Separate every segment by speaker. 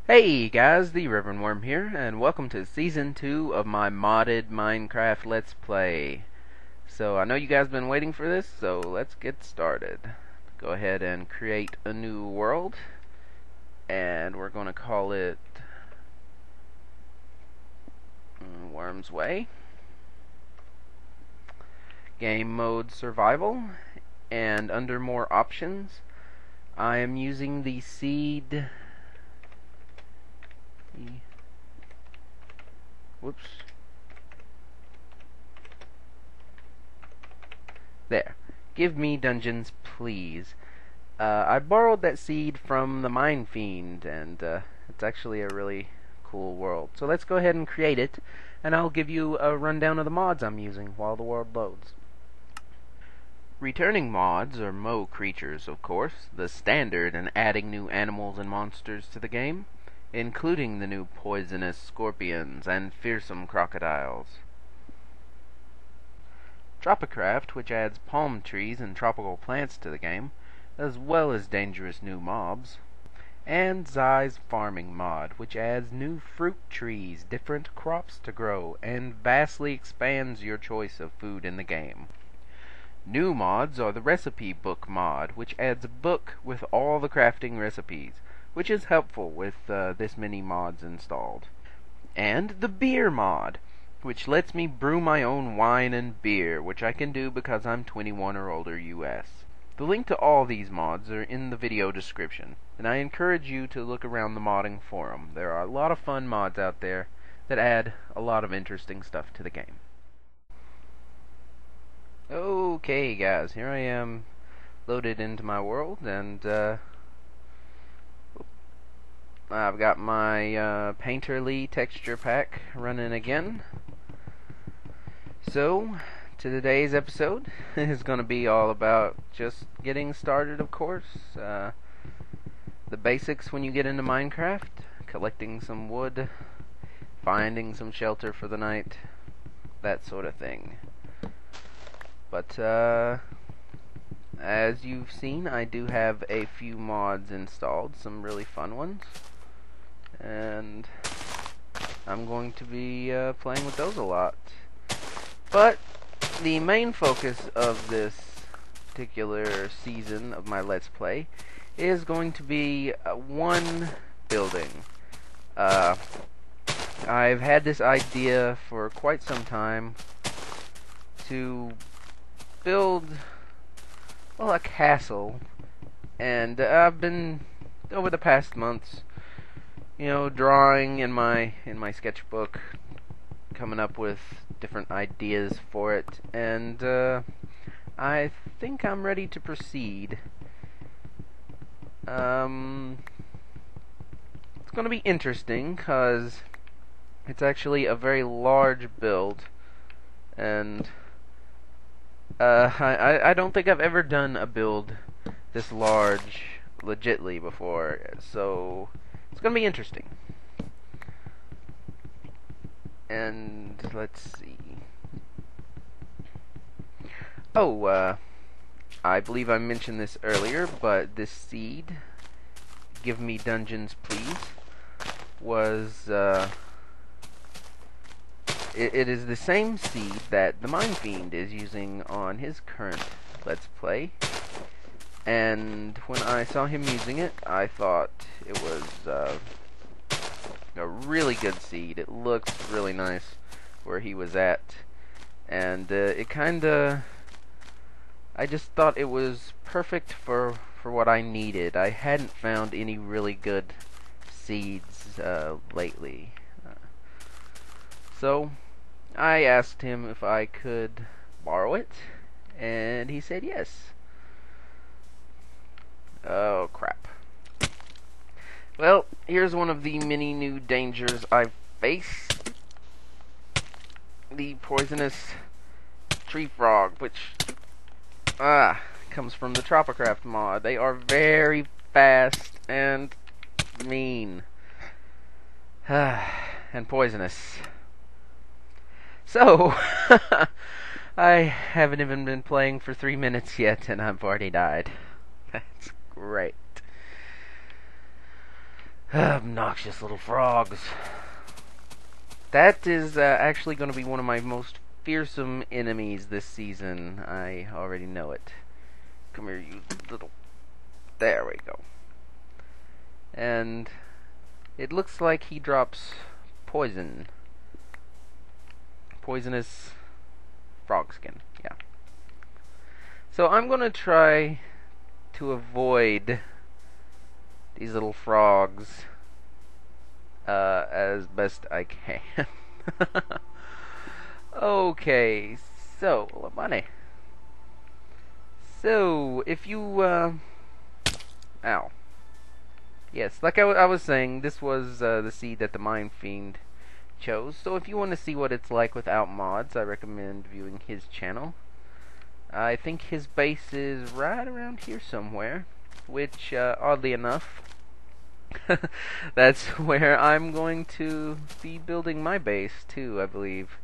Speaker 1: Hey guys, TheReverendworm here, and welcome to Season 2 of my modded Minecraft Let's Play. So, I know you guys have been waiting for this, so let's get started. Go ahead and create a new world, and we're going to call it Worm's Way. Game Mode Survival, and under More Options, I am using the seed... Whoops. There. Give me dungeons, please. I borrowed that seed from the Mine Fiend, and it's actually a really cool world. So let's go ahead and create it, and I'll give you a rundown of the mods I'm using while the world loads. Returning mods are Mo creatures, of course, the standard in adding new animals and monsters to the game, including the new poisonous scorpions and fearsome crocodiles. Tropicraft, which adds palm trees and tropical plants to the game, as well as dangerous new mobs. And Zai's farming mod, which adds new fruit trees, different crops to grow, and vastly expands your choice of food in the game. New mods are the recipe book mod, which adds a book with all the crafting recipes, which is helpful with this many mods installed. And the beer mod, which lets me brew my own wine and beer, which I can do because I'm 21 or older US. The link to all these mods are in the video description, and I encourage you to look around the modding forum. There are a lot of fun mods out there that add a lot of interesting stuff to the game. Okay guys, here I am loaded into my world, and I've got my Painterly texture pack running again. So, today's episode is going to be all about just getting started, of course. The basics when you get into Minecraft, collecting some wood, finding some shelter for the night, that sort of thing. But, as you've seen, I do have a few mods installed, some really fun ones. And I'm going to be playing with those a lot. But the main focus of this particular season of my Let's Play is going to be one building. I've had this idea for quite some time to build, well, a castle, and I've been, over the past months, drawing in my sketchbook, coming up with different ideas for it, and I think I'm ready to proceed. It's going to be interesting because it's actually a very large build, and I don't think I've ever done a build this large legitly before, so it's going to be interesting. And let's see. Oh, I believe I mentioned this earlier, but this seed, give me dungeons please, was, it is the same seed that the Mine Fiend is using on his current Let's Play. And when I saw him using it, I thought it was a really good seed. It looks really nice where he was at, and it kinda, I just thought it was perfect for what I needed. I hadn't found any really good seeds lately, so I asked him if I could borrow it, and he said yes. Oh crap. Well, here's one of the many new dangers I've faced. The poisonous tree frog, which comes from the Tropicraft mod. They are very fast and mean. And poisonous. So, I haven't even been playing for 3 minutes yet, and I've already died. That's great. Obnoxious little frogs. That is actually going to be one of my most fearsome enemies this season. I already know it. Come here, you little... There we go. And it looks like he drops poison. Poisonous frog skin, yeah. So I'm going to try to avoid these little frogs as best I can. Okay, so money. So if you ow. Yes, like I was saying, this was the seed that the Mind Fiend chose. So if you want to see what it's like without mods, I recommend viewing his channel. I think his base is right around here somewhere, which oddly enough, that's where I'm going to be building my base too, I believe.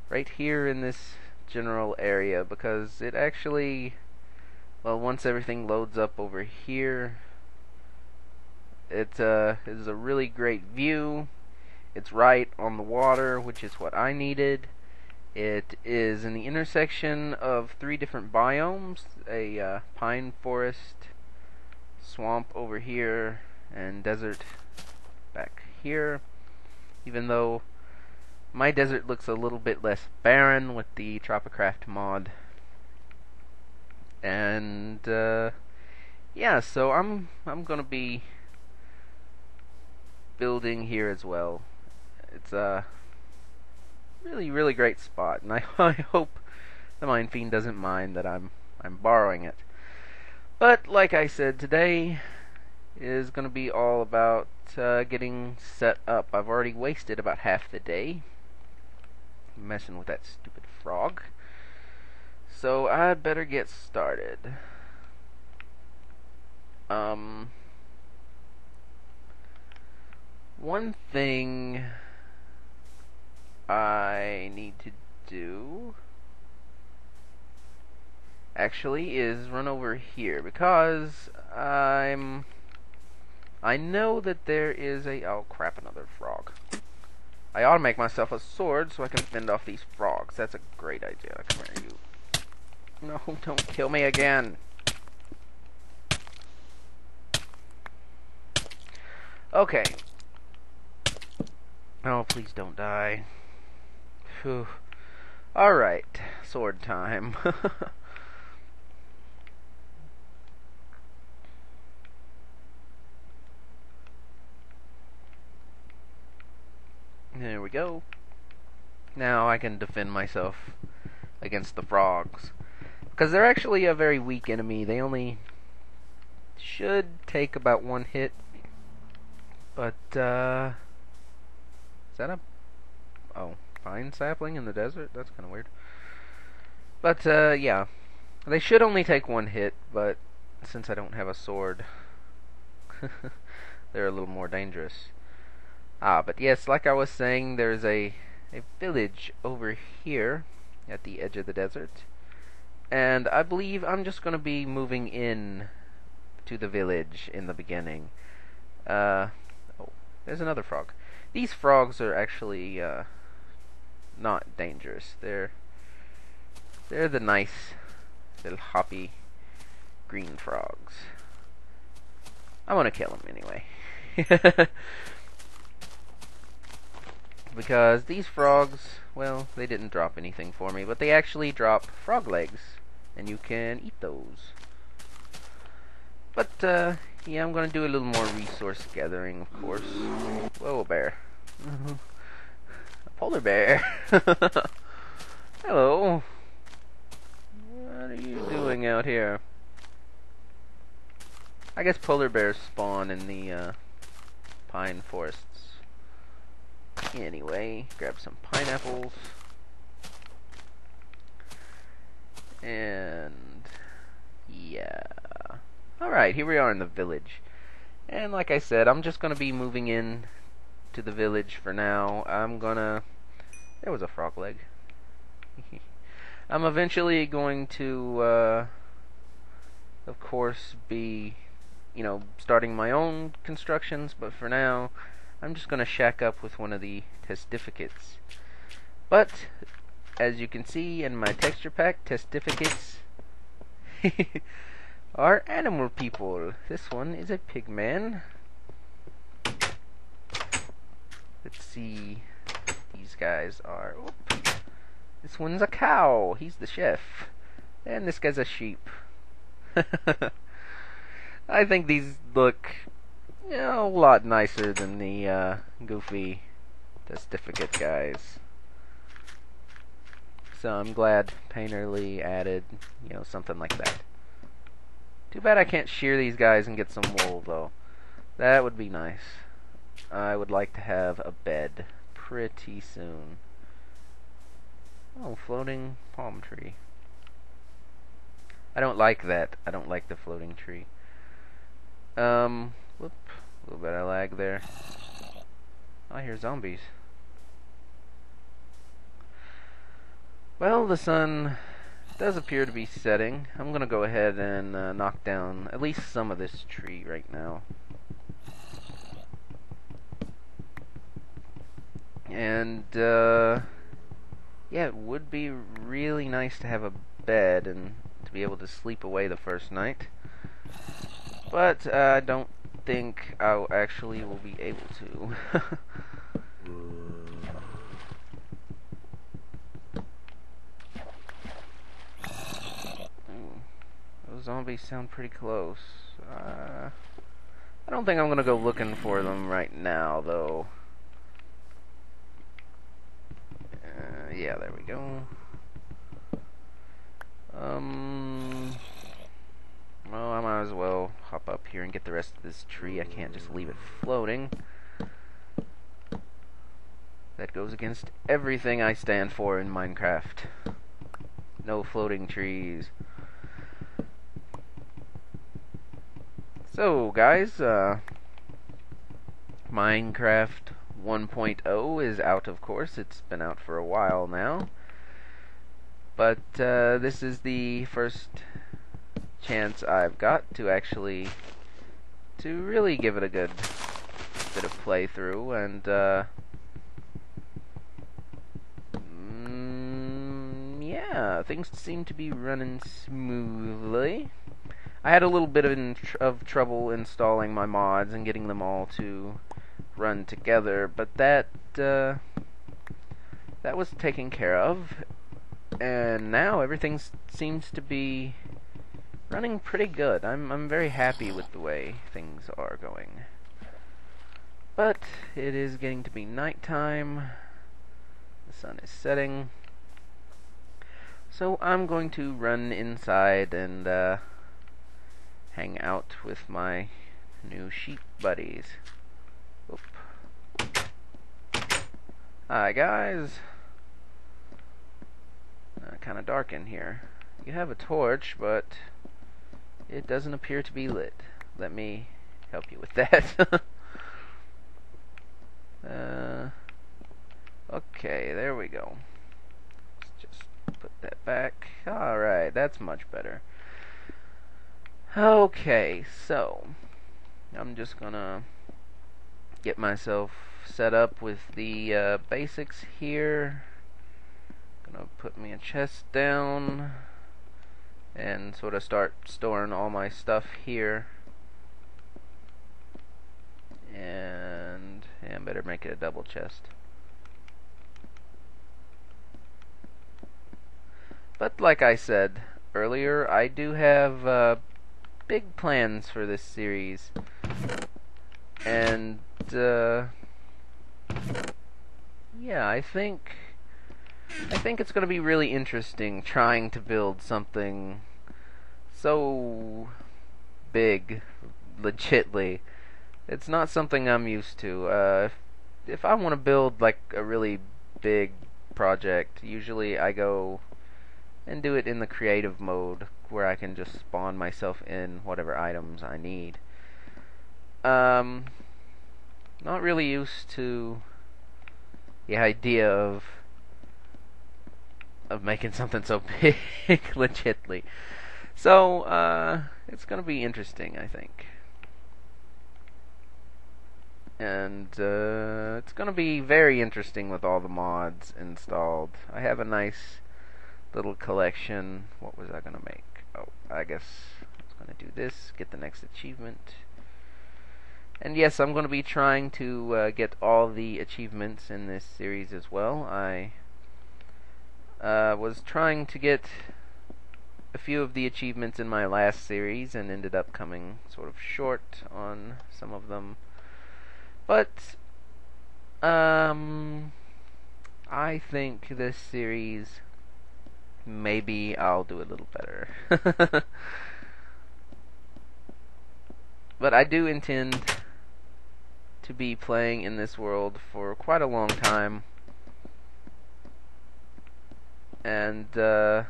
Speaker 1: Right here in this general area, because it actually, well, once everything loads up over here, it is a really great view. It's right on the water, which is what I needed. It is in the intersection of 3 different biomes, a pine forest, swamp over here, and desert back here. Even though my desert looks a little bit less barren with the Tropicraft mod. And yeah, so I'm gonna be building here as well. It's a really great spot, and I hope the Mind Fiend doesn't mind that I'm borrowing it. But like I said, today is going to be all about getting set up. I've already wasted about half the day messing with that stupid frog, so I'd better get started. One thing I need to do actually is run over here, because I know that there is a... Oh crap, another frog. I ought to make myself a sword so I can fend off these frogs. That's a great idea. Come here, you. No, don't kill me again. Okay. Oh, please don't die. Phew. Alright, sword time. There we go. Now I can defend myself against the frogs, because they're actually a very weak enemy. They only should take about 1 hit. But is that a... Oh, pine sapling in the desert? That's kind of weird. But yeah, they should only take 1 hit, but since I don't have a sword, they're a little more dangerous. But yes, like I was saying, there's a village over here at the edge of the desert, and I believe I'm just going to be moving in to the village in the beginning. Oh, there's another frog. These frogs are actually not dangerous. They're the nice little hoppy green frogs. I'm gonna kill them anyway. Because these frogs, well, they didn't drop anything for me, but they actually drop frog legs, and you can eat those. But, yeah, I'm gonna do a little more resource gathering, of course. Whoa, a bear. A polar bear. Hello. What are you doing out here? I guess polar bears spawn in the, pine forests. Anyway, grab some pineapples. And yeah. Alright, here we are in the village. And like I said, I'm just gonna be moving in to the village for now. There was a frog leg. I'm eventually going to of course be starting my own constructions, but for now, I'm just going to shack up with one of the testificates. But, as you can see in my texture pack, testificates are animal people. This one is a pig man. Let's see. These guys are... Whoop. This one's a cow. He's the chef. And this guy's a sheep. I think these look a lot nicer than the goofy testificate guys. So I'm glad Painterly added, something like that. Too bad I can't shear these guys and get some wool, though. That would be nice. I would like to have a bed pretty soon. Oh, floating palm tree. I don't like that. I don't like the floating tree. Whoop. A little bit of lag there. I hear zombies. Well, the sun does appear to be setting. I'm gonna go ahead and knock down at least some of this tree right now. And, yeah, it would be really nice to have a bed and to be able to sleep away the first night. But, I don't think I actually will be able to. Those zombies sound pretty close. I don't think I'm gonna go looking for them right now, though. Yeah, there we go. Well, I might as well hop up here and get the rest of this tree. I can't just leave it floating. That goes against everything I stand for in Minecraft. No floating trees. So, guys, Minecraft 1.0 is out, of course. It's been out for a while now. But this is the first chance I've got to really give it a good bit of playthrough, and yeah, things seem to be running smoothly. I had a little bit of trouble installing my mods and getting them all to run together, but that was taken care of, and now everything seems to be running pretty good. I'm very happy with the way things are going. But it is getting to be nighttime. The sun is setting. So I'm going to run inside and hang out with my new sheep buddies. Oop. Hi guys. Kinda dark in here. You have a torch, but it doesn't appear to be lit. Let me help you with that. Okay, there we go. Let's just put that back. Alright, that's much better. Okay, so I'm just gonna get myself set up with the basics here. Gonna put me a chest down and sort of start storing all my stuff here. And I better make it a double chest. But like I said earlier, I do have big plans for this series. And yeah, I think it's going to be really interesting trying to build something so big, legitly. It's not something I'm used to. If I want to build like a really big project, usually I go and do it in the creative mode, where I can just spawn myself in whatever items I need. Not really used to the idea of making something so big, legitly. So, it's gonna be interesting, I think. And it's going to be very interesting with all the mods installed. I have a nice little collection. What was I going to make? Oh, I guess I was going to do this, get the next achievement. And yes, I'm going to be trying to get all the achievements in this series as well. I was trying to get a few of the achievements in my last series and ended up coming sort of short on some of them. But I think this series, maybe I'll do a little better. But I do intend to be playing in this world for quite a long time. And yeah.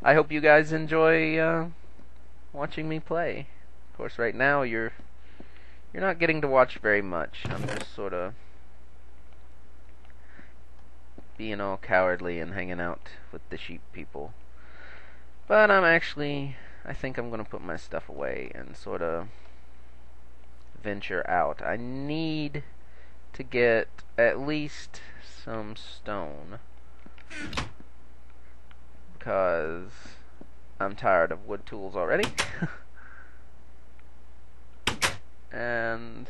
Speaker 1: I hope you guys enjoy watching me play. Of course, right now you're not getting to watch very much. I'm just sort of being all cowardly and hanging out with the sheep people. But I think I'm going to put my stuff away and sort of venture out. I need to get at least some stone, because I'm tired of wood tools already. And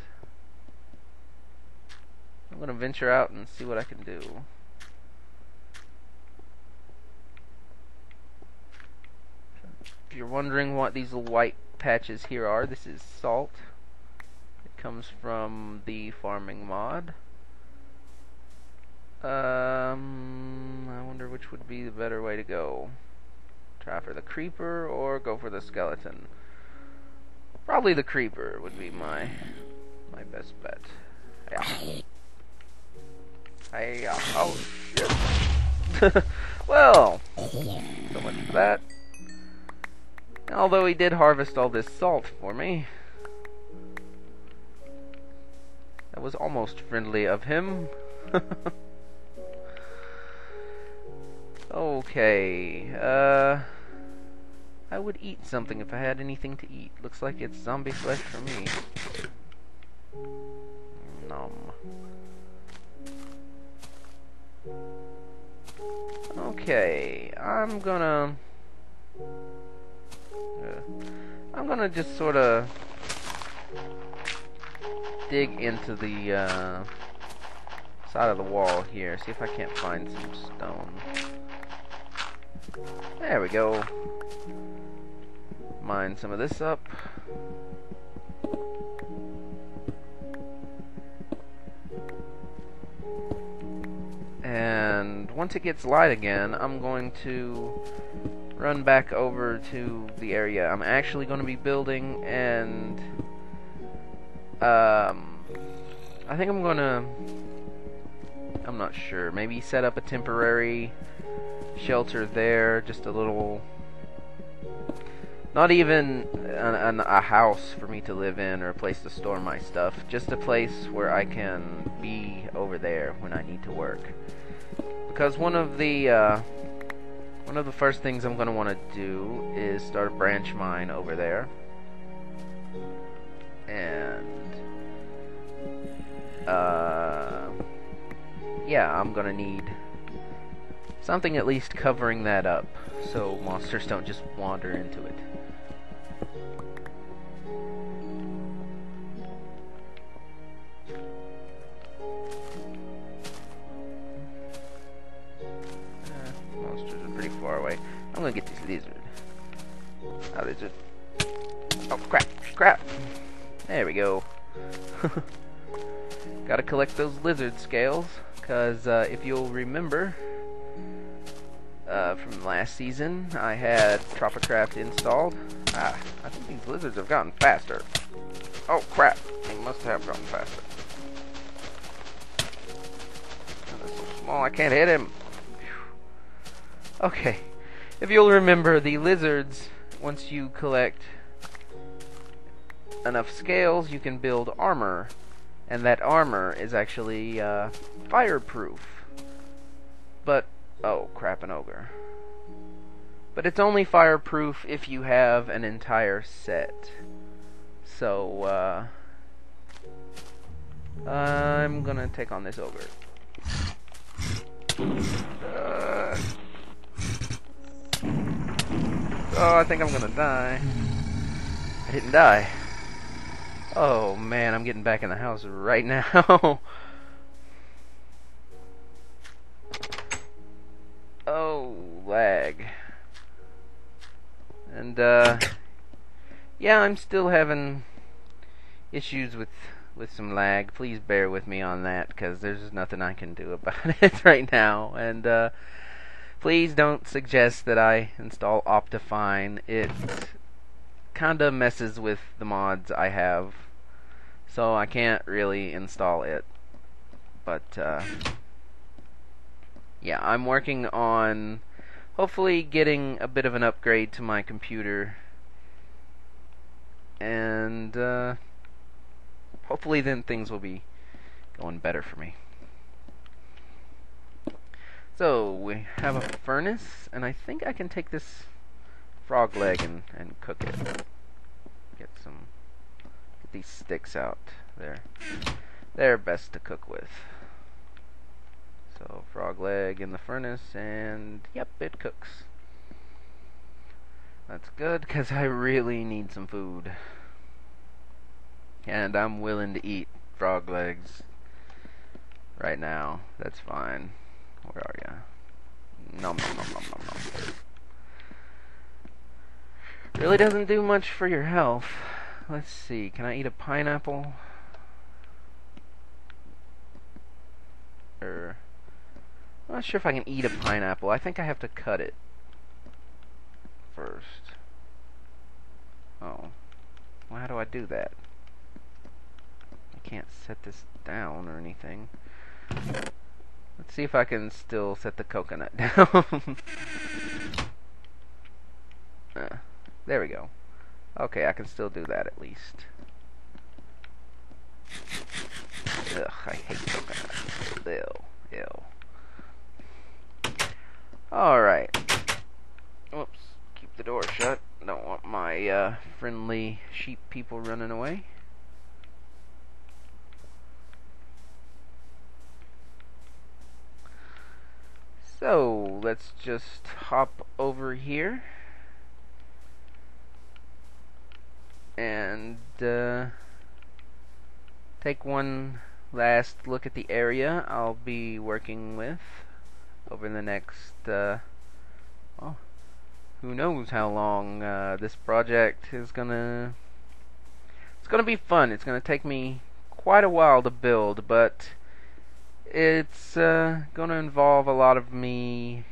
Speaker 1: I'm going to venture out and see what I can do. If you're wondering what these little white patches here are, this is salt. It comes from the farming mod. I wonder which would be the better way to go. Try for the creeper or go for the skeleton. Probably the creeper would be my best bet. Yeah. Oh shit. Well, so much for that. Although he did harvest all this salt for me. That was almost friendly of him. Okay, I would eat something if I had anything to eat. Looks like it's zombie flesh for me. Nom. Okay, I'm gonna just sort of dig into the side of the wall here, see if I can't find some stone. There we go. Mine some of this up. And once it gets light again, I'm going to run back over to the area I'm actually going to be building, and I think I'm not sure, maybe set up a temporary shelter there, just a little, not even a house for me to live in or a place to store my stuff, just a place where I can be over there when I need to work. Because one of the first things I'm going to want to do is start a branch mine over there. And yeah, I'm going to need something at least covering that up so monsters don't just wander into it. Monsters are pretty far away. I'm gonna get this lizard. Oh, lizard. Oh, crap. There we go. Gotta collect those lizard scales, because if you'll remember, from last season, I had Tropicraft installed. I think these lizards have gotten faster. Oh, crap. They must have gotten faster. They're so small, I can't hit him. Whew. Okay. If you'll remember, the lizards, once you collect enough scales, you can build armor. And that armor is actually fireproof. But, oh crap, an ogre. But it's only fireproof if you have an entire set. So, I'm gonna take on this ogre. Oh, I think I'm gonna die. I didn't die. Oh man, I'm getting back in the house right now. Oh, lag. And, yeah, I'm still having issues with some lag. Please bear with me on that, because there's nothing I can do about it right now. And, please don't suggest that I install Optifine. It kinda messes with the mods I have, so I can't really install it. But, yeah, I'm working on hopefully getting a bit of an upgrade to my computer, and hopefully then things will be going better for me. So we have a furnace, and I think I can take this frog leg and cook it. Get these sticks out. They're best to cook with. So frog leg in the furnace, and yep, it cooks. That's good, because I really need some food. And I'm willing to eat frog legs right now. That's fine. Where are ya? Nom nom nom nom nom nom. Really doesn't do much for your health. Let's see, can I eat a pineapple? I'm not sure if I can eat a pineapple. I think I have to cut it first. Oh. Well, how do I do that? I can't set this down or anything. Let's see if I can still set the coconut down. There we go. Okay, I can still do that at least. Ugh, I hate coconut. Ew. Alright. Whoops. Keep the door shut. Don't want my friendly sheep people running away. So, let's just hop over here and take one last look at the area I'll be working with over the next, well, who knows how long this project is gonna... It's gonna be fun. It's gonna take me quite a while to build, but it's gonna involve a lot of me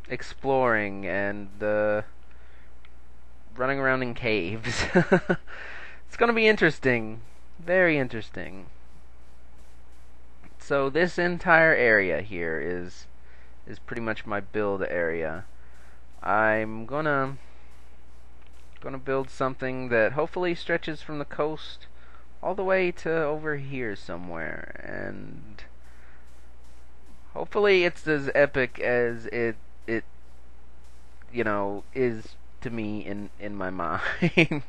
Speaker 1: exploring and running around in caves. It's gonna be interesting. Very interesting. So this entire area here is pretty much my build area. I'm gonna build something that hopefully stretches from the coast all the way to over here somewhere, and hopefully it's as epic as it you know is to me in my mind.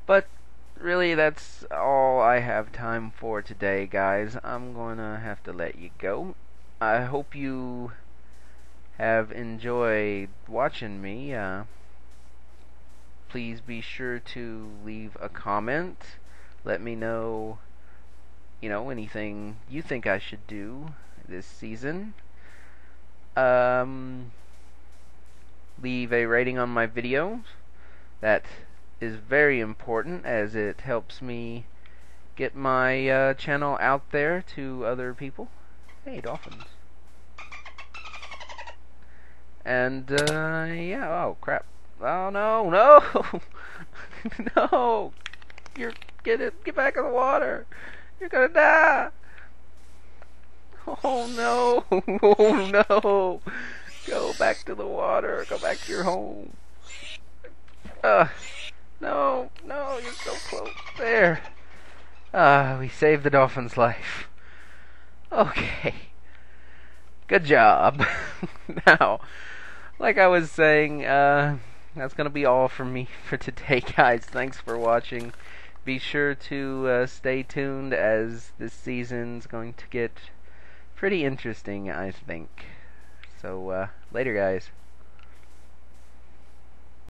Speaker 1: But really, that's all I have time for today, guys. I'm gonna have to let you go. I hope you have enjoyed watching me. Please be sure to leave a comment. Let me know, anything you think I should do this season. Leave a rating on my videos. That is very important, as it helps me get my channel out there to other people. Hey, dolphins. And, yeah, oh, crap. Oh, no, no! No! Get back in the water! You're gonna die! Oh, no! Oh, no! Go back to the water. Go back to your home. No, you're so close. There. We saved the dolphin's life. Okay. Good job. Now, like I was saying, that's gonna be all from me for today, guys. Thanks for watching. Be sure to stay tuned, as this season's going to get pretty interesting, I think. So, later, guys.